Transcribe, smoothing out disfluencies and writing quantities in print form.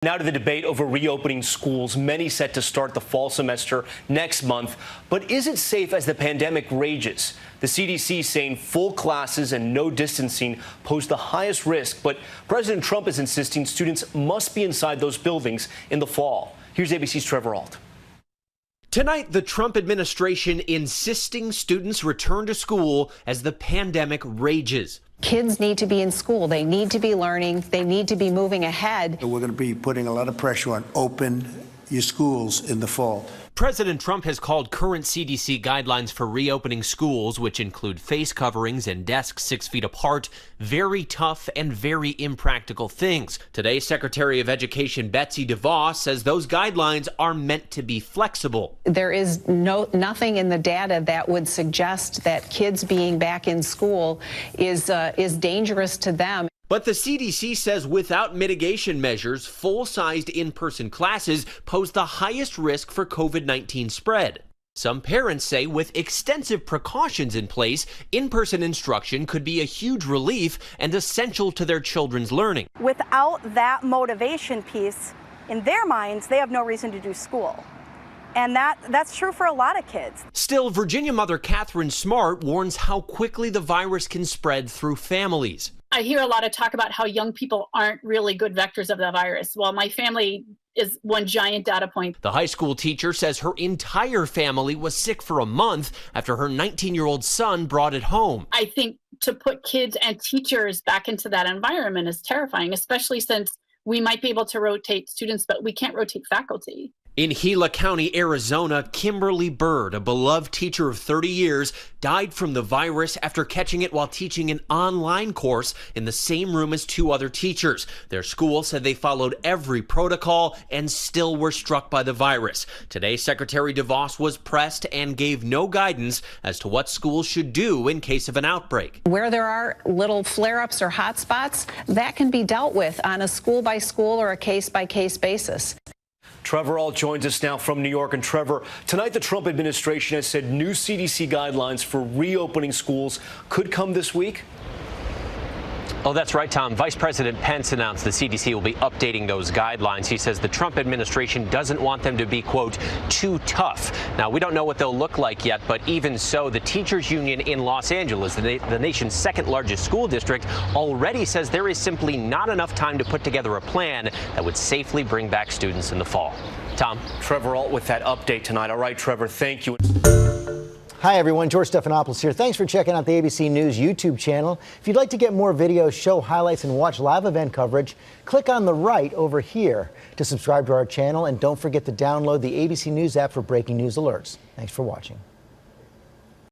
Now to the debate over reopening schools, many set to start the fall semester next month. But is it safe as the pandemic rages? The CDC saying full classes and no distancing pose the highest risk, but President Trump is insisting students must be inside those buildings in the fall. Here's ABC's Trevor Ault. Tonight, the Trump administration insisting students return to school as the pandemic rages. Kids need to be in school. They need to be learning. They need to be moving ahead. We're going to be putting a lot of pressure on open your schools in the fall. President Trump has called current CDC guidelines for reopening schools, which include face coverings and desks 6 feet apart, very tough and very impractical things. Today, Secretary of Education Betsy DeVos says those guidelines are meant to be flexible. There is nothing in the data that would suggest that kids being back in school is dangerous to them. But the CDC says without mitigation measures, full-sized in-person classes pose the highest risk for COVID-19 spread. Some parents say with extensive precautions in place, in-person instruction could be a huge relief and essential to their children's learning. Without that motivation piece, in their minds, they have no reason to do school. And that's true for a lot of kids. Still, Virginia mother Catherine Smart warns how quickly the virus can spread through families. I hear a lot of talk about how young people aren't really good vectors of the virus. Well, my family is one giant data point. The high school teacher says her entire family was sick for a month after her 19-year-old son brought it home. I think to put kids and teachers back into that environment is terrifying, especially since we might be able to rotate students, but we can't rotate faculty. In Gila County, Arizona, Kimberly Bird, a beloved teacher of 30 years, died from the virus after catching it while teaching an online course in the same room as 2 other teachers. Their school said they followed every protocol and still were struck by the virus. Today, Secretary DeVos was pressed and gave no guidance as to what schools should do in case of an outbreak. Where there are little flare-ups or hot spots, that can be dealt with on a school-by-school or a case-by-case basis. Trevor Ault joins us now from New York. And Trevor, tonight the Trump administration has said new CDC guidelines for reopening schools could come this week. Oh, that's right, Tom. Vice President Pence announced the CDC will be updating those guidelines. He says the Trump administration doesn't want them to be, quote, too tough. Now, we don't know what they'll look like yet, but even so, the teachers union in Los Angeles, the nation's second largest school district, already says there is simply not enough time to put together a plan that would safely bring back students in the fall. Tom. Trevor Ault with that update tonight. All right, Trevor, thank you. Hi, everyone. George Stephanopoulos here. Thanks for checking out the ABC News YouTube channel. If you'd like to get more videos, show highlights, and watch live event coverage, click on the right over here to subscribe to our channel. And don't forget to download the ABC News app for breaking news alerts. Thanks for watching.